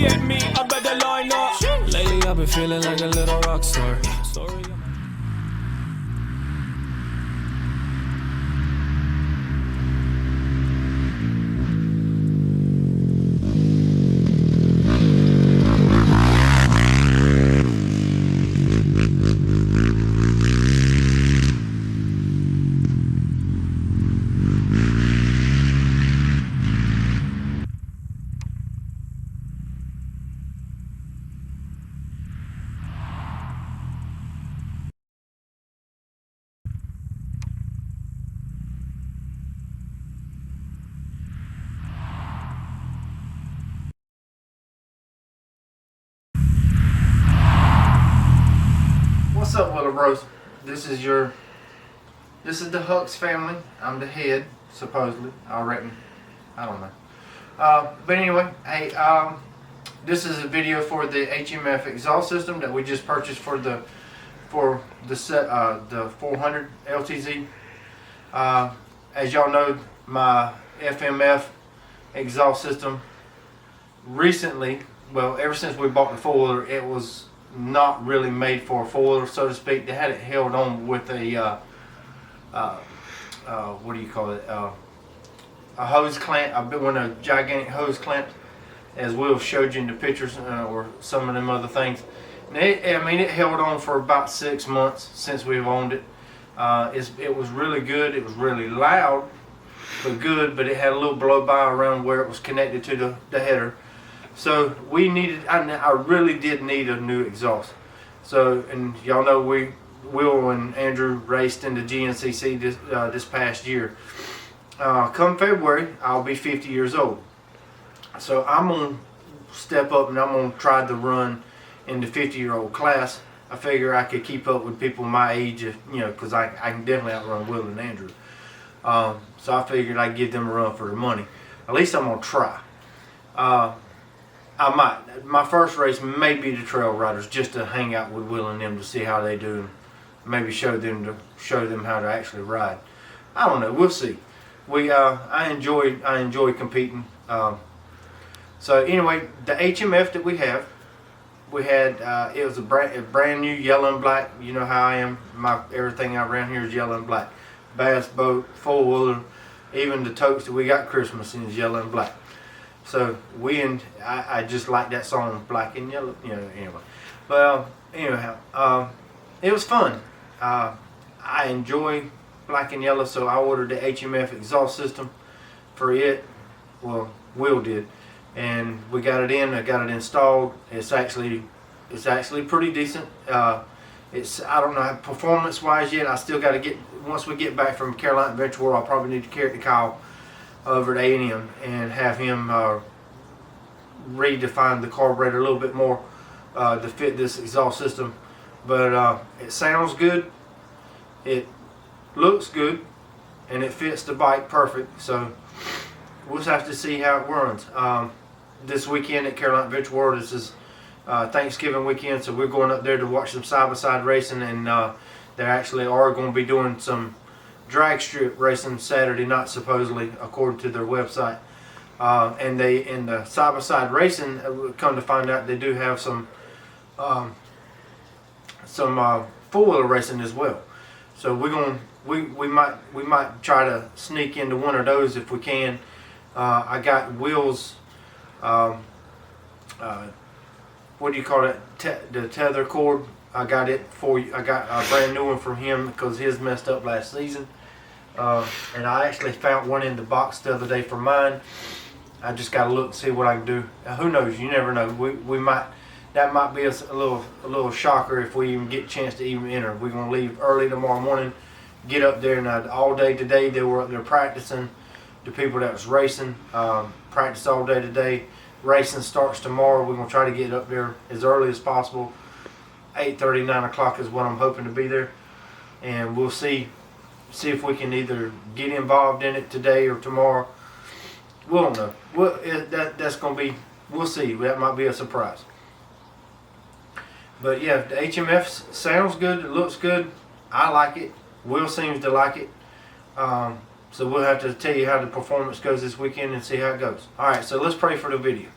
get me, I better line up. Lately I've been feeling like a little rock star. What's up, Wheeler Bros? This is the Hux family. I'm the head, supposedly. I reckon. I don't know. But anyway, hey, this is a video for the HMF exhaust system that we just purchased for the 400 LTZ. As y'all know, my FMF exhaust system recently, well, ever since we bought the four-wheeler, it was not really made for a four-wheeler, so to speak. They had it held on with a what do you call it, a hose clamp, one of the gigantic hose clamps, as Will showed you in the pictures, or some of them other things. And it held on for about 6 months since we've owned it. It was really good. It was really loud, but good, but it had a little blow by around where it was connected to the header. So we needed, I really did need a new exhaust. So, and y'all know Will and Andrew raced in the GNCC this past year. Come February, I'll be 50 years old. So I'm going to step up and I'm going to try to run in the 50-year-old class. I figure I could keep up with people my age, because I can definitely outrun Will and Andrew. So I figured I'd give them a run for their money. At least I'm going to try. I might. My first race may be the Trail Riders, just to hang out with Will and them to see how they do, and maybe show them how to actually ride. I don't know. We'll see. I enjoy competing. So anyway, the HMF that we had it was a brand new yellow and black. You know how I am. Everything around here is yellow and black. Bass boat, four-wheeler, even the totes that we got Christmas in is yellow and black. So I just like that song, Black and Yellow, anyway. But anyhow, it was fun. I enjoy Black and Yellow, so I ordered the HMF exhaust system for it. Well, Will did, and we got it in. I got it installed. It's actually pretty decent. I don't know performance-wise yet. I still got to get, once we get back from Carolina Adventure World, I'll probably need to carry it to Kyle over at A&M and have him redefine the carburetor a little bit more to fit this exhaust system. But it sounds good, it looks good, and it fits the bike perfect. So we'll just have to see how it runs. This weekend at Carolina Adventure World, this is Thanksgiving weekend, so we're going up there to watch some side-by-side racing, and they actually are going to be doing some drag strip racing Saturday night, supposedly, according to their website. And in the side-by-side racing, come to find out, they do have some four-wheeler racing as well. So we might try to sneak into one of those if we can. I got Will's what do you call it? The tether cord. I got a brand new one from him because his messed up last season. And I actually found one in the box the other day for mine. I just got to look and see what I can do. Who knows? You never know. That might be a little shocker if we even get a chance to even enter. We're gonna leave early tomorrow morning, get up there, and all day today they were up there practicing. The people that was racing practice all day today. Racing starts tomorrow. We're gonna try to get up there as early as possible. 8:30, 9 o'clock is what I'm hoping to be there, and we'll see if we can either get involved in it today or tomorrow. We don't know. That's gonna be. We'll see. That might be a surprise. But yeah, the HMF sounds good. It looks good. I like it. Will seems to like it. So we'll have to tell you how the performance goes this weekend and see how it goes. All right. So let's pray for the video.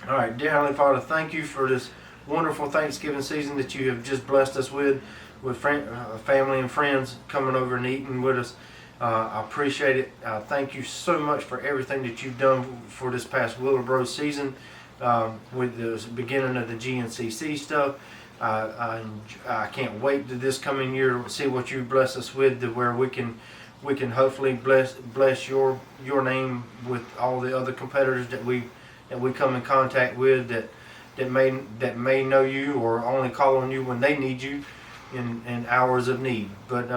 All right, dear Heavenly Father, thank you for this wonderful Thanksgiving season that you have just blessed us with family and friends coming over and eating with us. I appreciate it. Thank you so much for everything that you've done for this past Wheeler Bros season, with the beginning of the GNCC stuff. I can't wait to this coming year to see what you bless us with, to where we can hopefully bless your name with all the other competitors that we come in contact with that may know you or only call on you when they need you in hours of need. But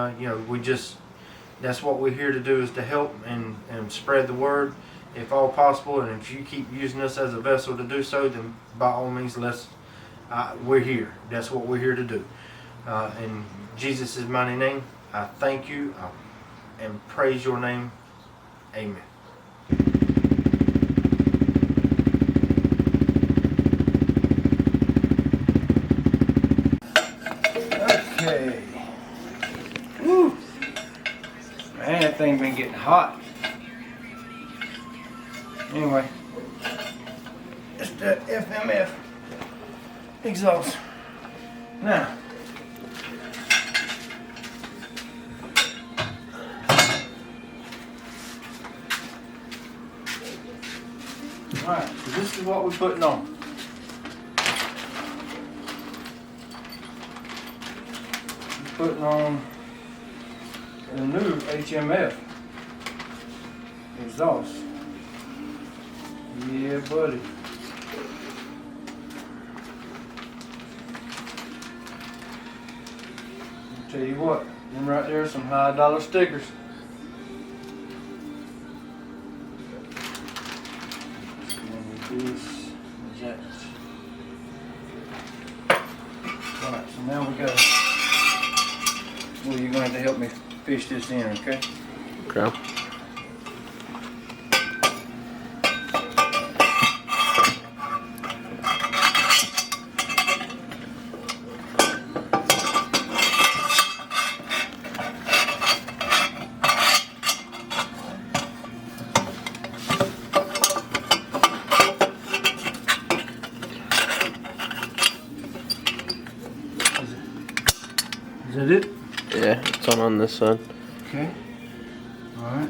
that's what we're here to do, is to help and spread the word if all possible. And if you keep using us as a vessel to do so, then by all means, we're here. That's what we're here to do. In Jesus' mighty name, I thank you and praise your name. Amen. Okay. Woo. Man, that thing been getting hot. Anyway, it's that FMF exhaust. Now, alright, so this is what we're putting on. We're putting on the new HMF exhaust. Yeah, buddy. I'll tell you what, them right there are some high dollar stickers. Alright, so now we go. Well, you're going to help me fish this in, okay? Okay. Is that it? Yeah, it's on this side. Okay. Alright.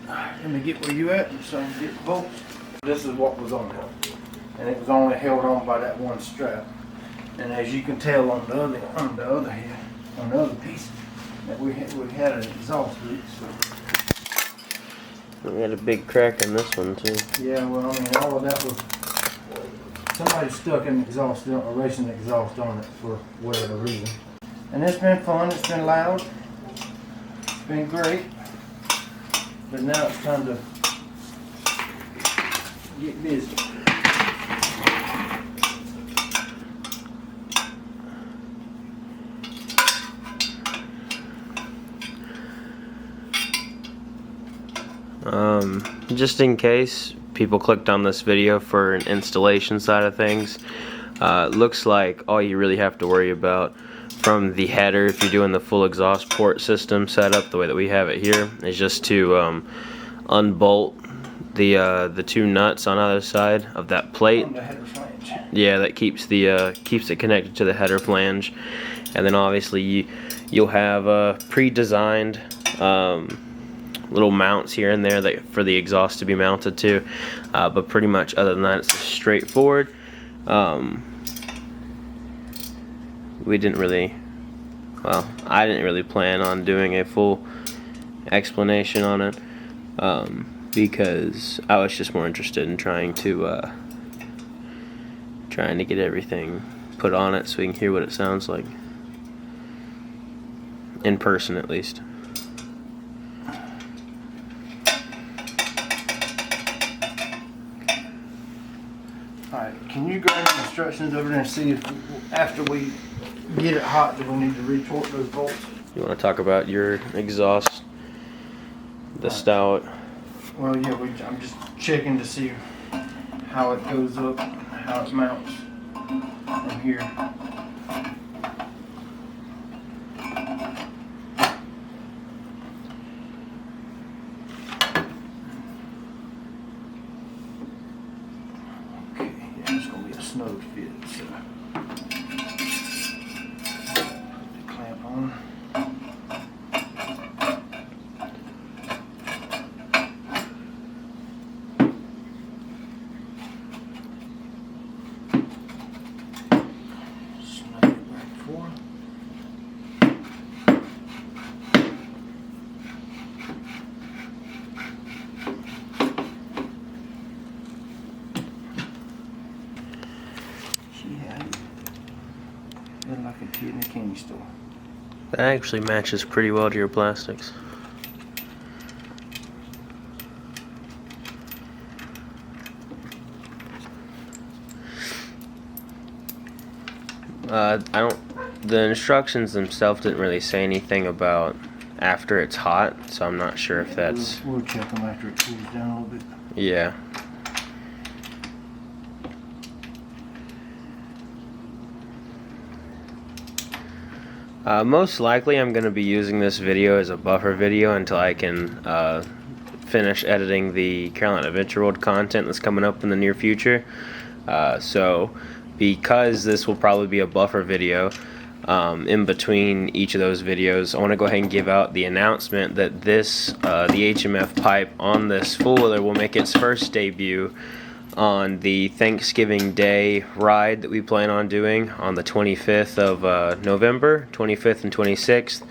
Let me get where you at so I can get the bolts. This is what was on there. And it was only held on by that one strap. And as you can tell on the other piece, that we had an exhaust leak. So. We got a big crack in this one too. Yeah, well, I mean, all of that was somebody stuck an exhaust, a racing exhaust on it for whatever reason. And it's been fun, it's been loud, it's been great, but now it's time to get busy. Just in case people clicked on this video for an installation side of things, looks like all you really have to worry about from the header, if you're doing the full exhaust port system setup the way that we have it here, is just to unbolt the two nuts on either side of that plate. On the header flange. Yeah, that keeps it connected to the header flange, and then obviously you'll have pre-designed little mounts here and there for the exhaust to be mounted to, but pretty much other than that, it's straightforward. I didn't really plan on doing a full explanation on it, because I was just more interested in trying to get everything put on it so we can hear what it sounds like in person, at least. Alright, can you grab the instructions over there and see if after we get it hot, do we need to retort those bolts? You want to talk about your exhaust, the stout? Well, yeah, I'm just checking to see how it goes up, how it mounts from here. Okay. the snow fit, so the clamp on. Snug it back forward. Like a kid in a candy store. That actually matches pretty well to your plastics. The instructions themselves didn't really say anything about after it's hot, so I'm not sure if that's... We'll check them after it cools down a little bit. Yeah. Most likely I'm going to be using this video as a buffer video until I can finish editing the Carolina Adventure World content that's coming up in the near future. So because this will probably be a buffer video in between each of those videos, I want to go ahead and give out the announcement that this the HMF pipe on this four-wheeler will make its first debut on the Thanksgiving Day ride that we plan on doing on the 25th of November, 25th and 26th.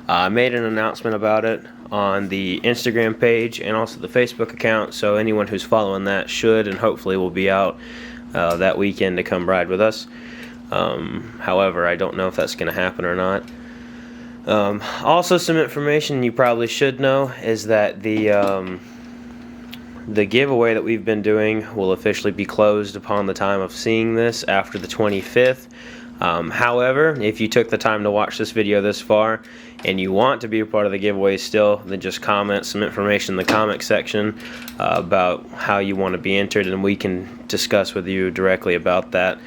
I made an announcement about it on the Instagram page and also the Facebook account, so anyone who's following that should and hopefully will be out that weekend to come ride with us. However, I don't know if that's going to happen or not. Also, some information you probably should know is that the giveaway that we've been doing will officially be closed upon the time of seeing this after the 25th. However, if you took the time to watch this video this far and you want to be a part of the giveaway still, then just comment some information in the comment section about how you want to be entered, and we can discuss with you directly about that.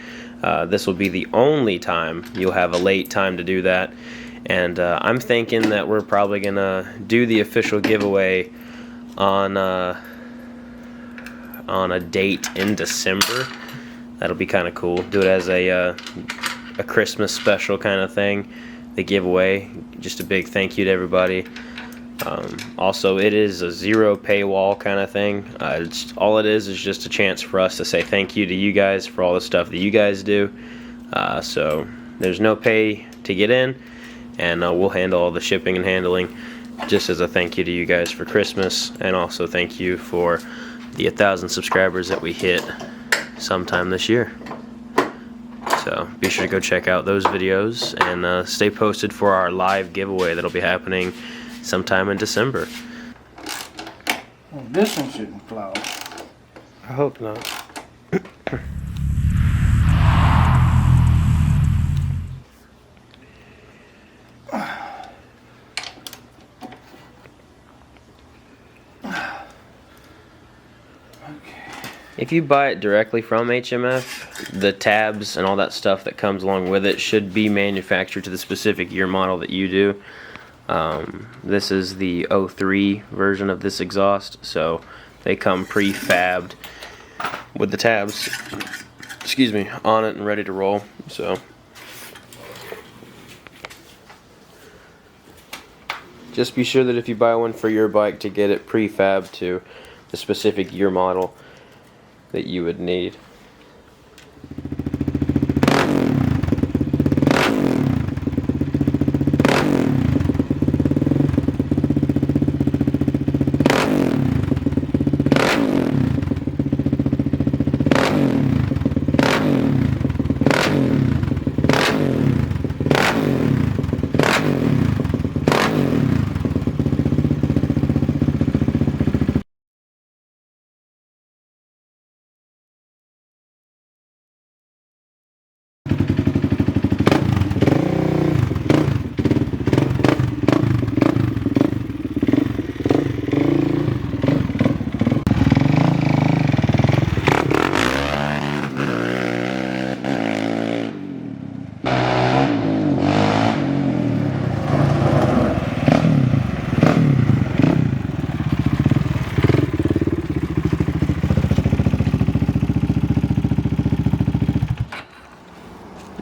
This will be the only time you'll have a late time to do that, and I'm thinking that we're probably gonna do the official giveaway on a date in December. That'll be kind of cool. Do it as a Christmas special kind of thing, the giveaway. Just a big thank you to everybody. Also, it is a zero paywall kind of thing. All it is just a chance for us to say thank you to you guys for all the stuff that you guys do. So there's no pay to get in, and we'll handle all the shipping and handling just as a thank you to you guys for Christmas, and also thank you for the 1,000 subscribers that we hit sometime this year. So be sure to go check out those videos and stay posted for our live giveaway that'll be happening sometime in December. Well, this one shouldn't fly off. I hope not. If you buy it directly from HMF, the tabs and all that stuff that comes along with it should be manufactured to the specific year model that you do. This is the 03 version of this exhaust, so they come prefabbed with the tabs, excuse me, on it and ready to roll. So just be sure that if you buy one for your bike to get it prefabbed to the specific year model that you would need.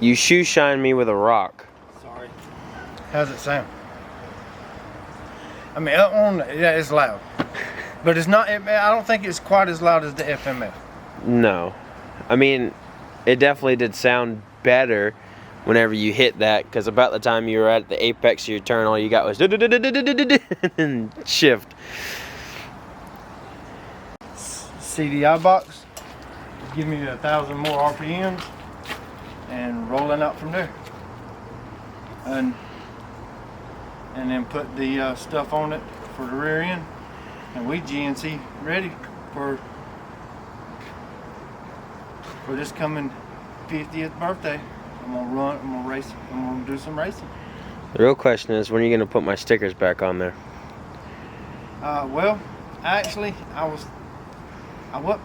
You shoe shine me with a rock. Sorry. How's it sound? I mean, yeah, it's loud, but it's not. I don't think it's quite as loud as the FMF. No, I mean, it definitely did sound better whenever you hit that, because about the time you were at the apex of your turn, all you got was and shift. CDI box, give me 1,000 more RPMs, and rolling out from there. And then put the stuff on it for the rear end, and we GNC ready for this coming 50th birthday. I'm gonna run, I'm gonna race, I'm gonna do some racing. The real question is, when are you gonna put my stickers back on there? Well, actually, I was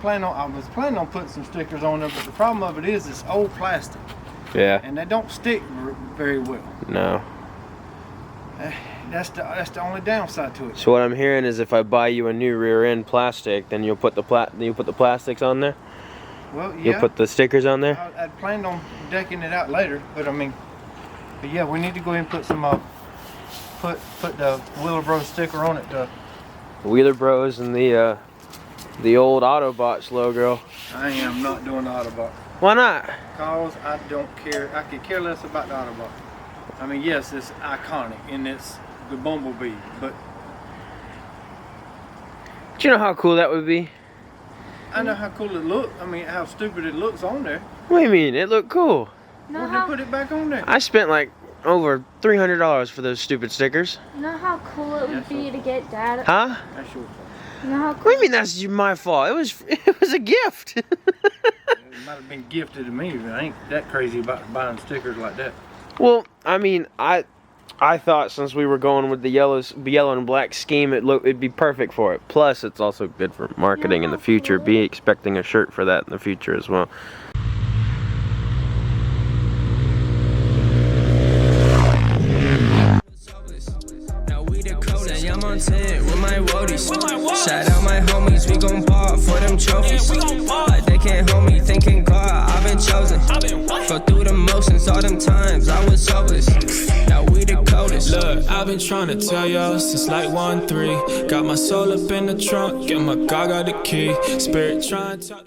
planning on putting some stickers on there, but the problem of it is it's old plastic. Yeah. And they don't stick very well. No. That's the only downside to it. So what I'm hearing is, if I buy you a new rear end plastic, then you'll put the plastics on there. Well, yeah. You'll put the stickers on there. I'd planned on decking it out later, but yeah, we need to go ahead and put some put the Wheeler Bros sticker on it. Wheeler Bros and the old Autobots logo. I am not doing the Autobot. Why not? Cause I don't care. I could care less about the Autobot. I mean, yes, it's iconic and it's the Bumblebee, but Do you know how cool that would be? I know how cool it looks. I mean, how stupid it looks on there. What do you mean? It looked cool. Well, then put it back on there. I spent like over $300 for those stupid stickers. You know how cool it would be to get Dad? Huh? That's your fault. You know how cool? What do you mean that's my fault? It was a gift. It might have been gifted to me, but I ain't that crazy about buying stickers like that. Well, I mean, I thought since we were going with the yellow and black scheme, it'd be perfect for it. Plus, it's also good for marketing in the future. Be expecting a shirt for that in the future as well. I'm on 10 with my woadies. Shout out my homies, we gon' ball for them trophies. Like they can't hold me, thinking God, I've been chosen. Go through the motions all them times, I was hopeless. Now we the coldest. Look, I've been trying to tell y'all since like 1-3. Got my soul up in the trunk, get my God got the key. Spirit trying to talk.